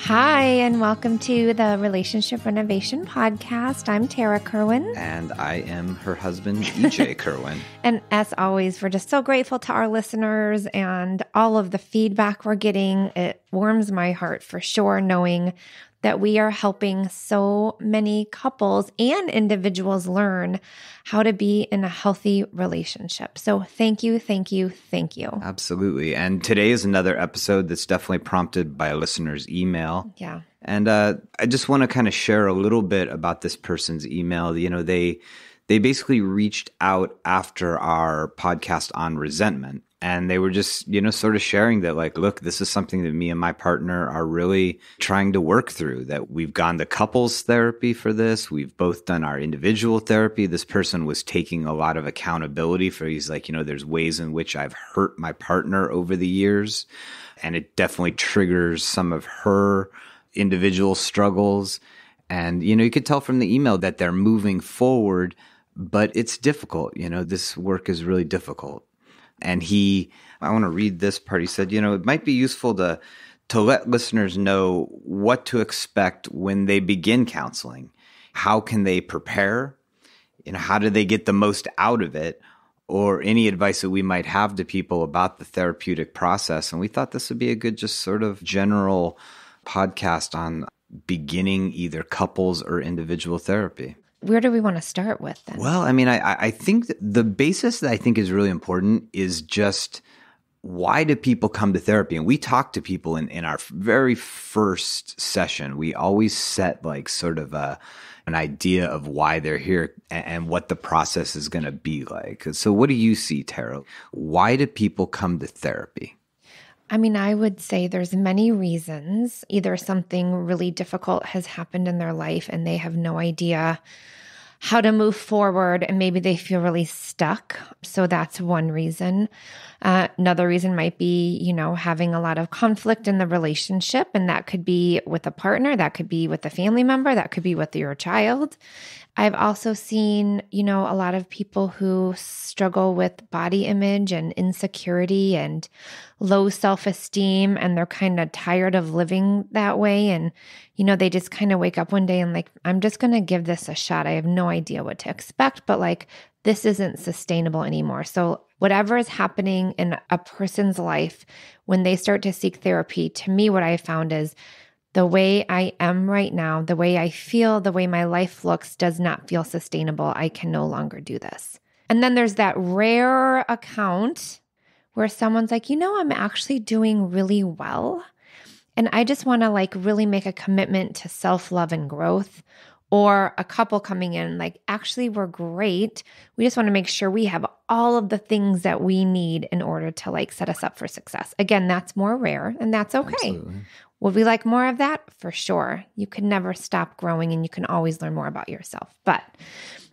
Hi, and welcome to the Relationship Renovation Podcast. I'm Tarah Kerwin. And I am her husband, EJ Kerwin. And as always, we're just so grateful to our listeners and all of the feedback we're getting. It warms my heart for sure, knowing that we are helping so many couples and individuals learn how to be in a healthy relationship. So thank you, thank you, thank you. Absolutely. And today is another episode that's definitely prompted by a listener's email. Yeah. And I just want to kind of share a little bit about this person's email. You know, they basically reached out after our podcast on resentment. And they were just, sort of sharing that, like, look, this is something that me and my partner are really trying to work through, that we've gone to couples therapy for this. We've both done our individual therapy. This person was taking a lot of accountability for, he's like, there's ways in which I've hurt my partner over the years. And it definitely triggers some of her individual struggles. And, you could tell from the email that they're moving forward, but it's difficult. This work is really difficult. And I want to read this part. He said, it might be useful to let listeners know what to expect when they begin counseling. How can they prepare? How do they get the most out of it? Or any advice that we might have to people about the therapeutic process. And we thought this would be a good, just sort of general podcast on beginning either couples or individual therapy. Where do we want to start with then? Well, I mean, I think the basis that I think is really important is just, why do people come to therapy? And we talk to people in our very first session. We always set like sort of an idea of why they're here and what the process is going to be like. So what do you see, Tarah? Why do people come to therapy? I mean, I would say there's many reasons. Either something really difficult has happened in their life and they have no idea how to move forward, and maybe they feel really stuck. So that's one reason. Another reason might be, having a lot of conflict in the relationship, and that could be with a partner, that could be with a family member, that could be with your child. I've also seen, a lot of people who struggle with body image and insecurity and low self-esteem, and they're kind of tired of living that way. And, they just kind of wake up one day and like, I'm just going to give this a shot. I have no idea what to expect, but like, this isn't sustainable anymore. So whatever is happening in a person's life, when they start to seek therapy, to me, what I found is the way I am right now, the way I feel, the way my life looks does not feel sustainable. I can no longer do this. And then there's that rare account where someone's like, I'm actually doing really well. And I just want to like really make a commitment to self-love and growth. Or a couple coming in like, actually, we're great. We just want to make sure we have all of the things that we need in order to like set us up for success. Again, that's more rare and that's okay. Absolutely. Would we like more of that? For sure. You can never stop growing and you can always learn more about yourself. But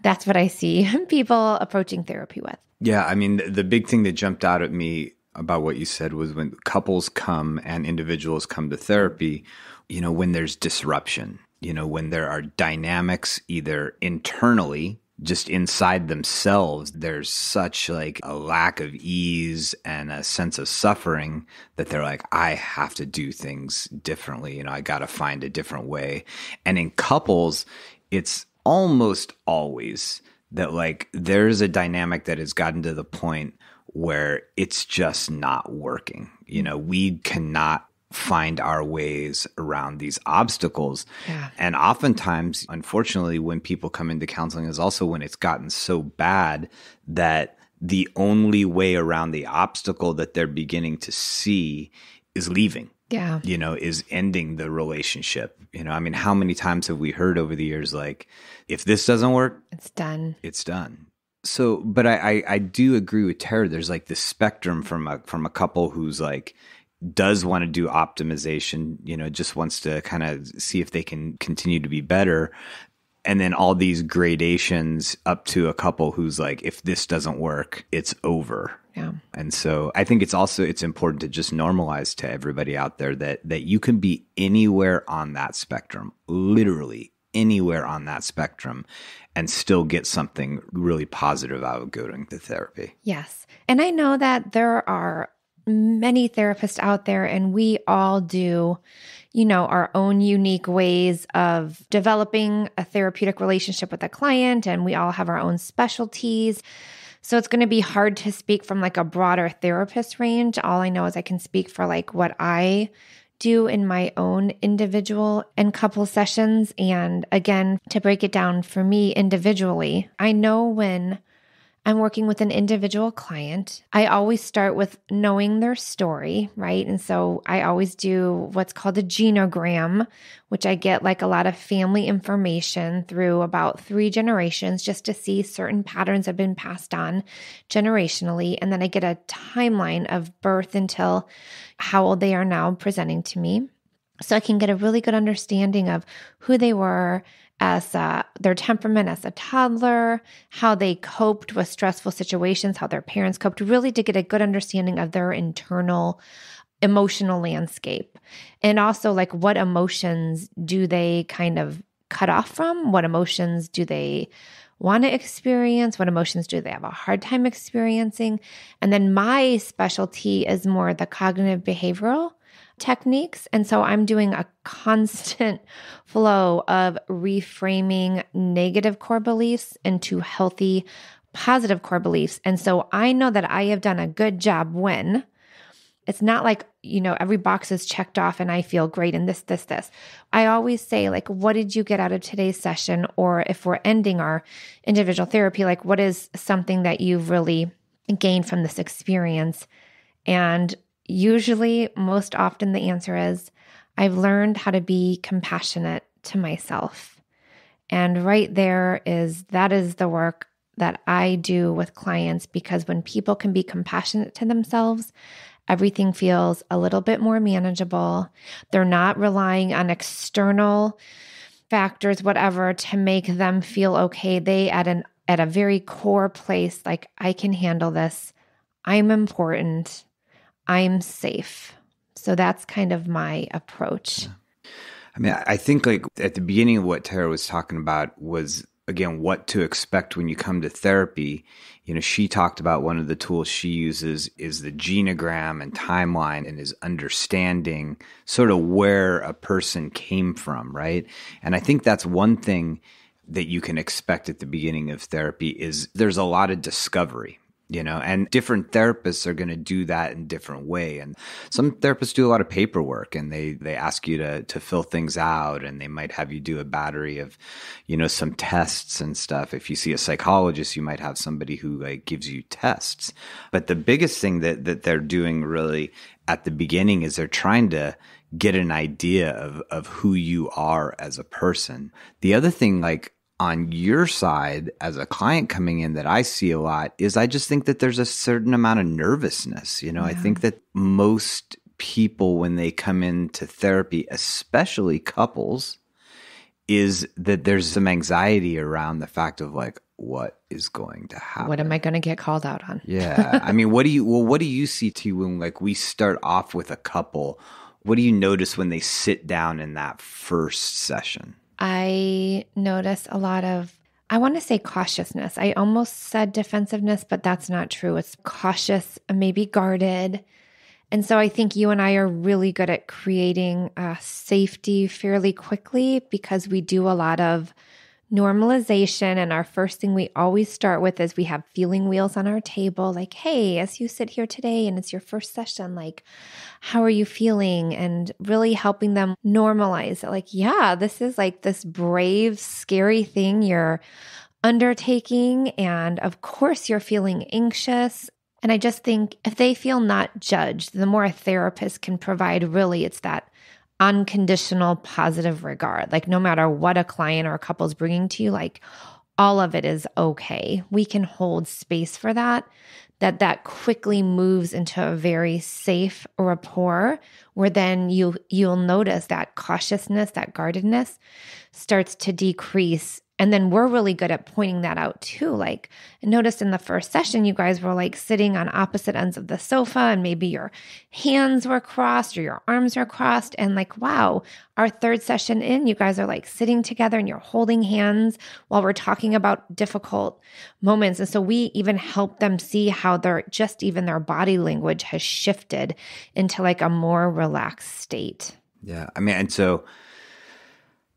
that's what I see people approaching therapy with. Yeah, I mean, the big thing that jumped out at me about what you said was when couples come and individuals come to therapy, when there's disruption, when there are dynamics either internally, just inside themselves, there's such like a lack of ease and a sense of suffering that they're like, I have to do things differently. I got to find a different way. And in couples, it's almost always that like there's a dynamic that has gotten to the point where it's just not working. We cannot find our ways around these obstacles. Yeah. And oftentimes, unfortunately, when people come into counseling is also when it's gotten so bad that the only way around the obstacle that they're beginning to see is leaving. Yeah. Is ending the relationship. I mean, how many times have we heard over the years, like, if this doesn't work, it's done. It's done. So, but I do agree with Tarah. There's like this spectrum from a couple who's like, does want to do optimization, just wants to kind of see if they can continue to be better. And then all these gradations up to a couple who's like, if this doesn't work, it's over. Yeah. And so I think it's important to just normalize to everybody out there that you can be anywhere on that spectrum, literally anywhere on that spectrum, and still get something really positive out of going to therapy. Yes. And I know that there are many therapists out there, and we all do, our own unique ways of developing a therapeutic relationship with a client, and we all have our own specialties. So it's going to be hard to speak from like a broader therapist range. All I know is I can speak for like what I do in my own individual and couple sessions. And again, to break it down for me individually, I know when I'm working with an individual client, I always start with knowing their story, right? And so I always do what's called a genogram, which I get like a lot of family information through about 3 generations just to see certain patterns have been passed on generationally. And then I get a timeline of birth until how old they are now presenting to me. So I can get a really good understanding of who they were as their temperament as a toddler, how they coped with stressful situations, how their parents coped, really to get a good understanding of their internal emotional landscape. And also like what emotions do they kind of cut off from? What emotions do they want to experience? What emotions do they have a hard time experiencing? And then my specialty is more the cognitive behavioral techniques. And so I'm doing a constant flow of reframing negative core beliefs into healthy, positive core beliefs. And so I know that I have done a good job when it's not like, every box is checked off and I feel great and this. I always say like, what did you get out of today's session? Or if we're ending our individual therapy, like what is something that you've really gained from this experience? And usually, most often, the answer is, I've learned how to be compassionate to myself. And right there that is the work that I do with clients, because when people can be compassionate to themselves, everything feels a little bit more manageable. They're not relying on external factors, whatever, to make them feel okay. They at a very core place, like, I can handle this. I'm important. I'm safe. So that's kind of my approach. I mean, I think like at the beginning of what Tarah was talking about was, again, what to expect when you come to therapy. She talked about one of the tools she uses is the genogram and timeline, and is understanding sort of where a person came from, right? And I think that's one thing that you can expect at the beginning of therapy is there's a lot of discovery. And different therapists are going to do that in different way. And some therapists do a lot of paperwork, and they ask you to fill things out, and they might have you do a battery of, some tests and stuff. If you see a psychologist, you might have somebody who like gives you tests. But the biggest thing that they're doing really at the beginning is they're trying to get an idea of who you are as a person. The other thing, like, on your side as a client coming in that I see a lot is I just think that there's a certain amount of nervousness. Yeah. I think that most people, when they come into therapy, especially couples, is that there's some anxiety around the fact of like, what is going to happen? What am I going to get called out on? Yeah. I mean, what do you see, T, when like we start off with a couple? What do you notice when they sit down in that first session? I notice a lot of, I want to say cautiousness. I almost said defensiveness, but that's not true. It's cautious, maybe guarded. And so I think you and I are really good at creating safety fairly quickly, because we do a lot of normalization. And our first thing we always start with is we have feeling wheels on our table. Like, hey, as you sit here today and it's your first session, like, how are you feeling? And really helping them normalize it. Like, yeah, this is like this brave, scary thing you're undertaking. And of course you're feeling anxious. And I just think if they feel not judged, the more a therapist can provide, really, it's that unconditional positive regard. Like, no matter what a client or a couple is bringing to you, like, all of it is okay. We can hold space for that quickly moves into a very safe rapport, where then you'll notice that cautiousness, that guardedness starts to decrease. And then we're really good at pointing that out too. Like, I noticed in the first session, you guys were like sitting on opposite ends of the sofa and maybe your hands were crossed or your arms were crossed. And like, wow, our third session in, you guys are like sitting together and you're holding hands while we're talking about difficult moments. And so we even help them see how even their body language has shifted into like a more relaxed state. Yeah. I mean, and so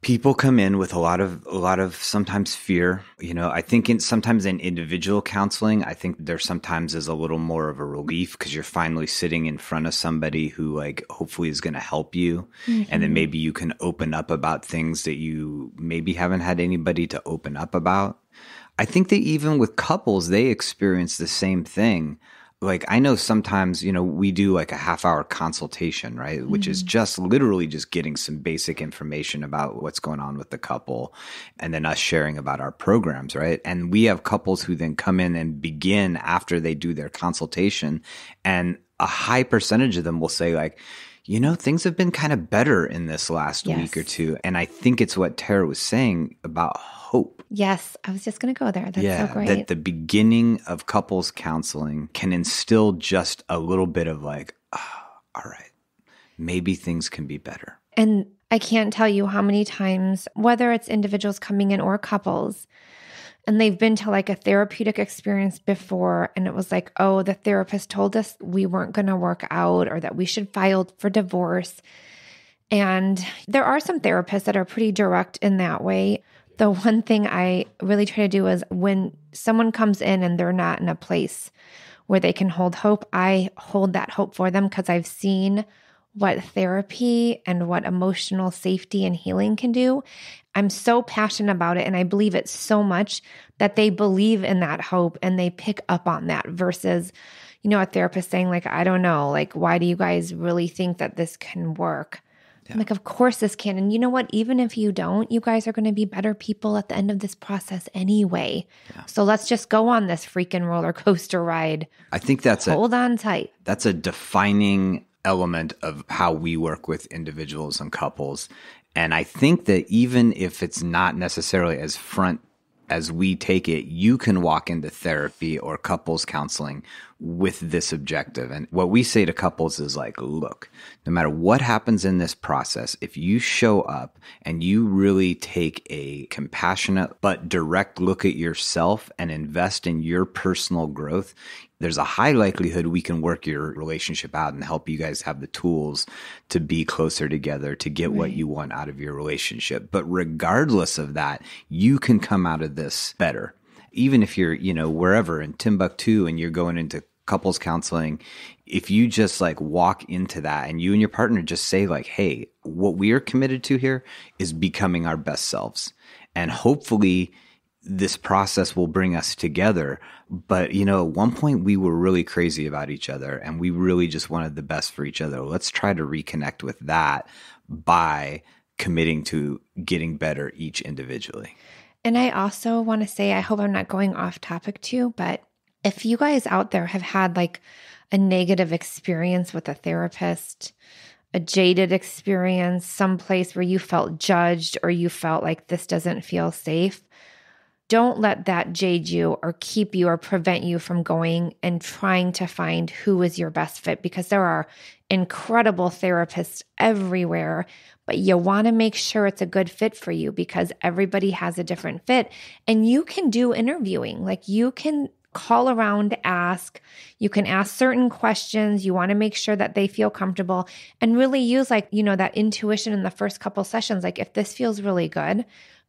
people come in with a lot of sometimes fear. I think sometimes in individual counseling, I think there sometimes is a little more of a relief because you're finally sitting in front of somebody who like hopefully is going to help you. Mm-hmm. And then maybe you can open up about things that you maybe haven't had anybody to open up about. I think that even with couples, they experience the same thing. Like I know sometimes, we do like a half-hour consultation, right? Mm-hmm. Which is just literally just getting some basic information about what's going on with the couple and then us sharing about our programs, right? And we have couples who then come in and begin after they do their consultation. And a high percentage of them will say like, things have been kind of better in this last week or two. And I think it's what Tarah was saying about hope. Yes, I was just going to go there. That's so great. That the beginning of couples counseling can instill just a little bit of like, all right, maybe things can be better. And I can't tell you how many times, whether it's individuals coming in or couples, and they've been to like a therapeutic experience before, and it was like, oh, the therapist told us we weren't going to work out or that we should file for divorce. And there are some therapists that are pretty direct in that way. The one thing I really try to do is when someone comes in and they're not in a place where they can hold hope, I hold that hope for them because I've seen what therapy and what emotional safety and healing can do. I'm so passionate about it and I believe it so much that they believe in that hope and they pick up on that versus, a therapist saying like, I don't know, like, why do you guys really think that this can work? Yeah. I'm like, of course this can. And you know what? Even if you don't, you guys are going to be better people at the end of this process anyway. Yeah. So let's just go on this freaking roller coaster ride. I think hold on tight. That's a defining element of how we work with individuals and couples. And I think that even if it's not necessarily as front as we take it, you can walk into therapy or couples counseling with this objective. And what we say to couples is like, look, no matter what happens in this process, if you show up and you really take a compassionate but direct look at yourself and invest in your personal growth, there's a high likelihood we can work your relationship out and help you guys have the tools to be closer together, to get what you want out of your relationship. But regardless of that, you can come out of this better. Even if you're, wherever in Timbuktu and you're going into couples counseling, if you just like walk into that and you and your partner just say like, hey, what we are committed to here is becoming our best selves. And hopefully this process will bring us together. But, at one point we were really crazy about each other and we really just wanted the best for each other. Let's try to reconnect with that by committing to getting better each individually. And I also want to say, I hope I'm not going off topic too, but if you guys out there have had like a negative experience with a therapist, a jaded experience, someplace where you felt judged or you felt like this doesn't feel safe, don't let that jade you or keep you or prevent you from going and trying to find who is your best fit, because there are incredible therapists everywhere, but you want to make sure it's a good fit for you because everybody has a different fit. And you can do interviewing. Like you can call around, you can ask certain questions. You want to make sure that they feel comfortable and really use like, that intuition in the first couple sessions. Like if this feels really good,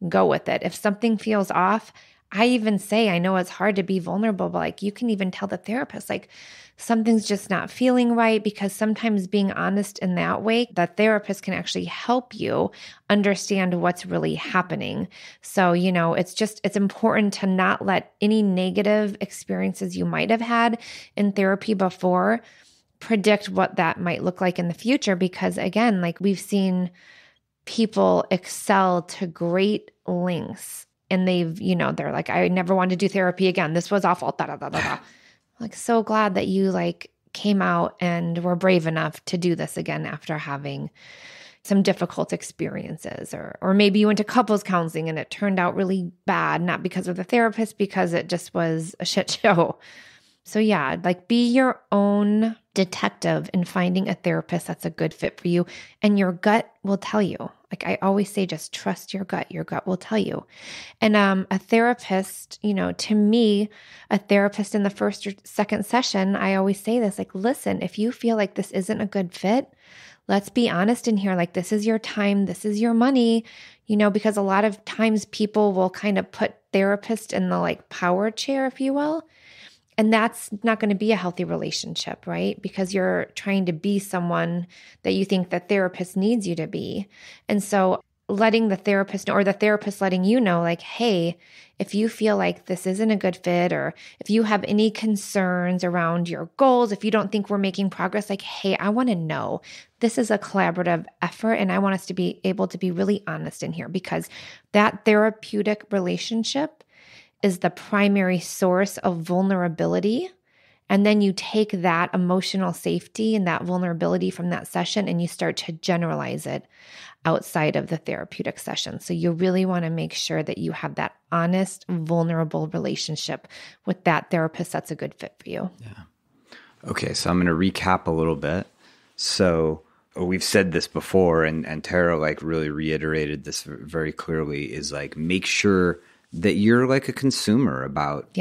go with it. If something feels off, I even say, I know it's hard to be vulnerable, but like you can even tell the therapist, like something's just not feeling right, because sometimes being honest in that way, the therapist can actually help you understand what's really happening. So, it's important to not let any negative experiences you might have had in therapy before predict what that might look like in the future. Because again, like we've seen people excel to great lengths and they're like, I never wanted to do therapy again. This was awful. Da, da, da, da, da. Like, so glad that you like came out and were brave enough to do this again after having some difficult experiences, or maybe you went to couples counseling and it turned out really bad, not because of the therapist, because it just was a shit show. So yeah, like be your own detective in finding a therapist that's a good fit for you. And your gut will tell you. Like I always say, just trust your gut. Your gut will tell you. And a therapist, to me, a therapist in the first or second session, I always say this, like, listen, if you feel like this isn't a good fit, let's be honest in here. Like, this is your time. This is your money, because a lot of times people will kind of put therapist in the like power chair, if you will. And that's not going to be a healthy relationship, right? Because you're trying to be someone that you think the therapist needs you to be. And so letting the therapist know, or the therapist letting you know, like, hey, if you feel like this isn't a good fit, or if you have any concerns around your goals, if you don't think we're making progress, like, hey, I want to know. This is a collaborative effort, and I want us to be able to be really honest in here, because that therapeutic relationship is the primary source of vulnerability. And then you take that emotional safety and that vulnerability from that session and you start to generalize it outside of the therapeutic session. So you really want to make sure that you have that honest, vulnerable relationship with that therapist that's a good fit for you. Yeah. Okay, so I'm going to recap a little bit. So we've said this before, and Tarah like really reiterated this very clearly, is like, make sure that you're like a consumer about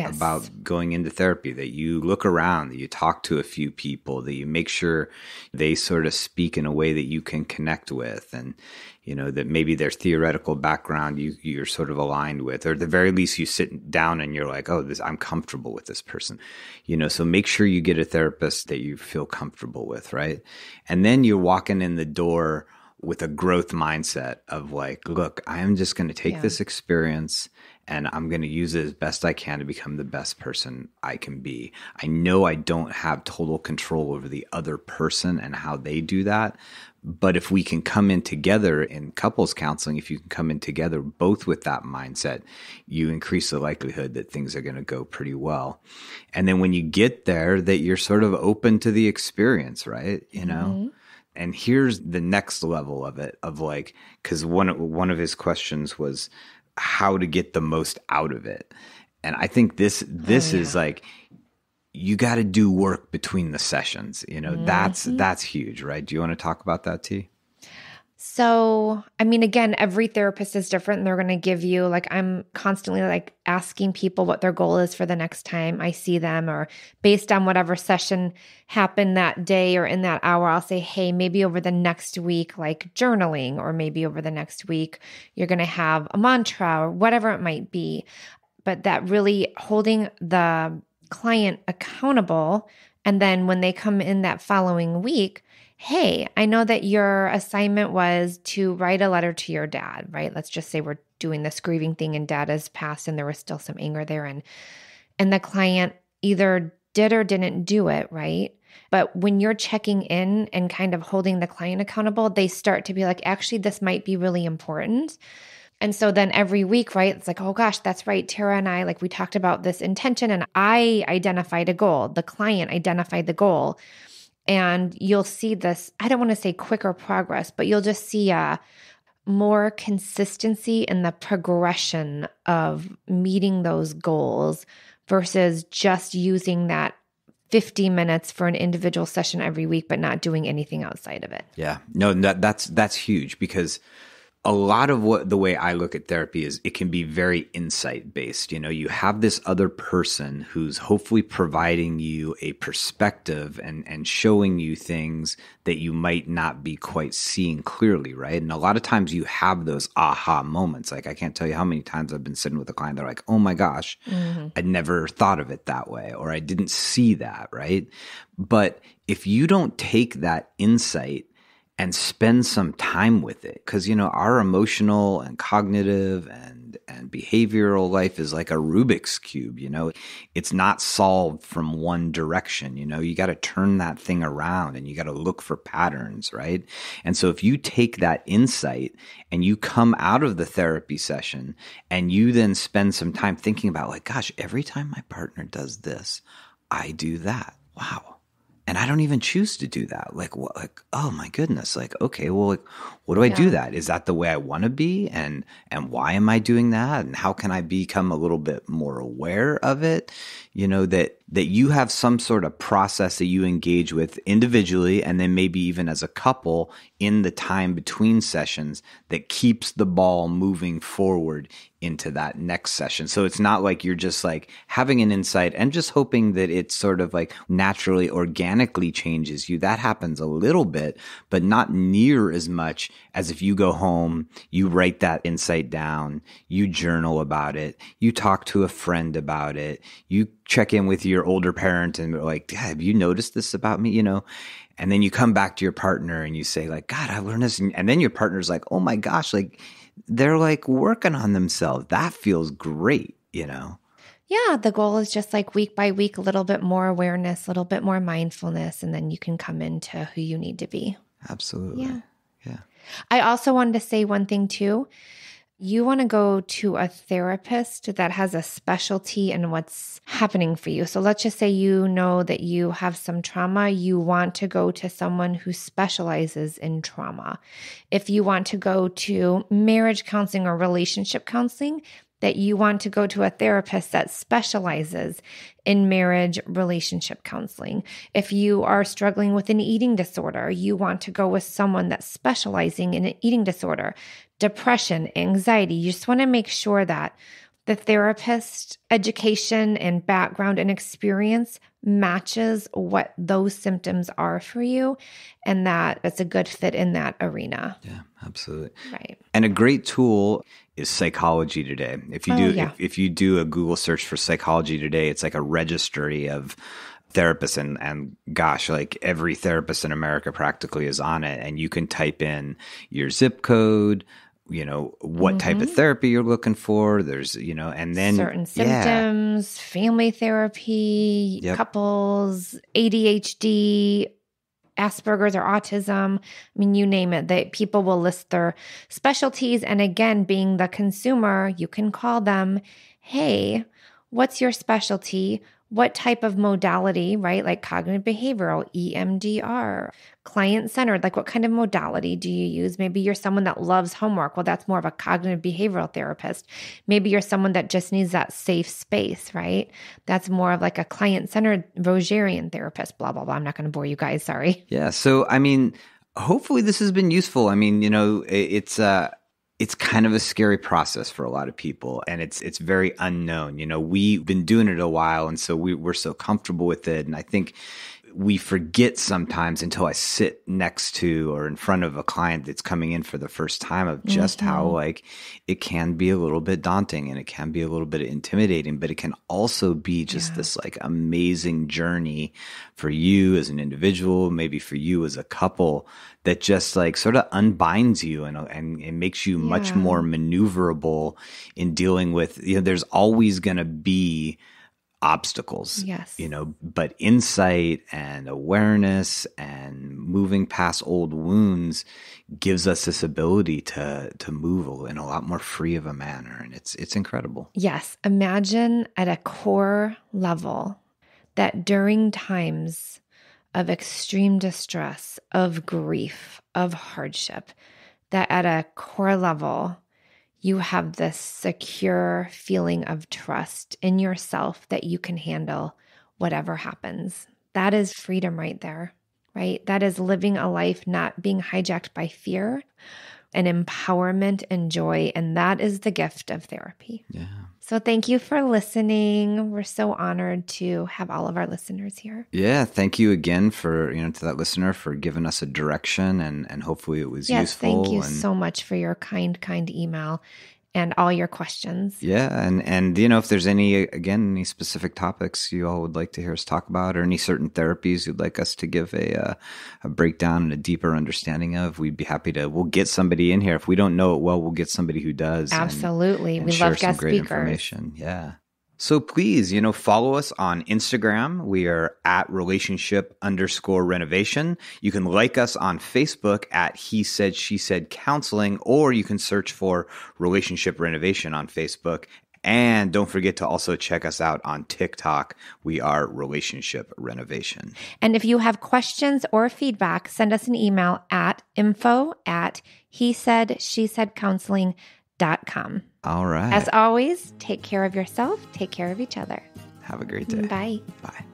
going into therapy, that you look around, that you talk to a few people, that you make sure they sort of speak in a way that you can connect with, and that maybe their theoretical background you're sort of aligned with, or at the very least you sit down and you're like, oh, I'm comfortable with this person. So make sure you get a therapist that you feel comfortable with, right? And then you're walking in the door with a growth mindset of like, look, I am just going to take this experience and I'm going to use it as best I can to become the best person I can be. I know I don't have total control over the other person and how they do that. But if we can come in together in couples counseling, if you can come in together both with that mindset, you increase the likelihood that things are going to go pretty well. And then when you get there, that you're sort of open to the experience, right? Mm-hmm. And here's the next level of it, of like, because one of his questions was how to get the most out of it. And I think this is like, you got to do work between the sessions. That's huge, right? Do you want to talk about that, T? So, I mean, again, every therapist is different. And they're going to give you, like, I'm constantly like asking people what their goal is for the next time I see them, or based on whatever session happened that day or in that hour, I'll say, hey, maybe over the next week, like journaling, or maybe over the next week, you're going to have a mantra or whatever it might be. But that really holding the client accountable. And then when they come in that following week, hey, I know that your assignment was to write a letter to your dad, right? Let's just say we're doing this grieving thing and dad has passed and there was still some anger there. And the client either did or didn't do it, right? But when you're checking in and kind of holding the client accountable, they start to be like, actually, this might be really important. And so then every week, right, it's like, oh gosh, that's right. Tarah and I, like, we talked about this intention and I identified a goal. The client identified the goal. And you'll see this, I don't want to say quicker progress, but you'll just see a more consistency in the progression of meeting those goals versus just using that 50 minutes for an individual session every week, but not doing anything outside of it. Yeah, no, that's huge, because a lot of the way I look at therapy is it can be very insight based. You have this other person who's hopefully providing you a perspective and showing you things that you might not be quite seeing clearly, right? And a lot of times you have those aha moments. Like, I can't tell you how many times I've been sitting with a client, they're like, oh my gosh, I never thought of it that way, or I didn't see that, right? But if you don't take that insight and spend some time with it, because our emotional and cognitive and behavioral life is like a Rubik's cube. It's not solved from one direction. You got to turn that thing around and you got to look for patterns, right? And so if you take that insight and you come out of the therapy session and you then spend some time thinking about, like, gosh, every time my partner does this, I do that. Wow. And I don't even choose to do that. Like, what, like, oh my goodness. Like, okay, well, like, what do I do that? Is that the way I want to be? And why am I doing that? And how can I become a little bit more aware of it? You know, that you have some sort of process that you engage with individually, and then maybe even as a couple in the time between sessions that keeps the ball moving forward into that next session. So it's not like you're just like having an insight and just hoping that it sort of like naturally, organically changes you. That happens a little bit, but not near as much as if you go home, you write that insight down, you journal about it, you talk to a friend about it, you check in with your older parent and like, have you noticed this about me? You know, and then you come back to your partner and you say like, God, I learned this. And then your partner's like, oh my gosh, like they're like working on themselves. That feels great, you know? Yeah, the goal is just like week by week, a little bit more awareness, a little bit more mindfulness, and then you can come into who you need to be. Absolutely. Yeah. I also wanted to say one thing too. You want to go to a therapist that has a specialty in what's happening for you. So let's just say you know that you have some trauma. You want to go to someone who specializes in trauma. If you want to go to marriage counseling or relationship counseling, that you want to go to a therapist that specializes in marriage relationship counseling. If you are struggling with an eating disorder, you want to go with someone that's specializing in an eating disorder, depression, anxiety. You just want to make sure that the therapist education and background and experience matches what those symptoms are for you, and that it's a good fit in that arena. Yeah, absolutely. Right. And a great tool is Psychology Today. If you do, if you do a Google search for Psychology Today, it's like a registry of therapists, and gosh, like every therapist in America practically is on it. And you can type in your zip code, you know, what type of therapy you're looking for. There's, you know, and then certain symptoms, family therapy, couples, ADHD, Asperger's or autism. I mean, you name it, that people will list their specialties. And again, being the consumer, you can call them, hey, what's your specialty? What type of modality, right? Like cognitive behavioral, EMDR, client-centered, like what kind of modality do you use? Maybe you're someone that loves homework. Well, that's more of a cognitive behavioral therapist. Maybe you're someone that just needs that safe space, right? That's more of like a client-centered Rogerian therapist, blah, blah, blah. I'm not going to bore you guys. Sorry. Yeah. So, I mean, hopefully this has been useful. I mean, you know, it's kind of a scary process for a lot of people, and it's very unknown. You know, we've been doing it a while, and so we're so comfortable with it. And I think we forget sometimes until I sit next to or in front of a client that's coming in for the first time of just how like it can be a little bit daunting and it can be a little bit intimidating, but it can also be just this like amazing journey for you as an individual, maybe for you as a couple, that just like sort of unbinds you and it makes you much more maneuverable in dealing with, you know, there's always going to be obstacles, you know, but insight and awareness and moving past old wounds gives us this ability to move in a lot more free of a manner. And it's incredible. Yes. Imagine at a core level that during times of extreme distress, of grief, of hardship, that at a core level, you have this secure feeling of trust in yourself that you can handle whatever happens. That is freedom right there, right? That is living a life not being hijacked by fear and empowerment and joy. And that is the gift of therapy. Yeah. So thank you for listening. We're so honored to have all of our listeners here. Yeah. Thank you again for, you know, to that listener for giving us a direction and hopefully it was useful. Thank you so much for your kind email and all your questions. Yeah. And, you know, if there's any specific topics you all would like to hear us talk about or any certain therapies you'd like us to give a breakdown and a deeper understanding of, we'd be happy to, we'll get somebody in here. If we don't know it well, we'll get somebody who does. Absolutely. And we share love some guest great speakers. Information. Yeah. So please, you know, follow us on Instagram. We are at relationship_renovation. You can like us on Facebook at He Said, She Said Counseling, or you can search for Relationship Renovation on Facebook. And don't forget to also check us out on TikTok. We are Relationship Renovation. And if you have questions or feedback, send us an email at info@hesaidshesaicounseling.com. All right. As always, take care of yourself, take care of each other. Have a great day. Bye. Bye.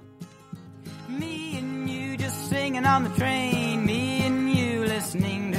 Me and you just singing on the train, me and you listening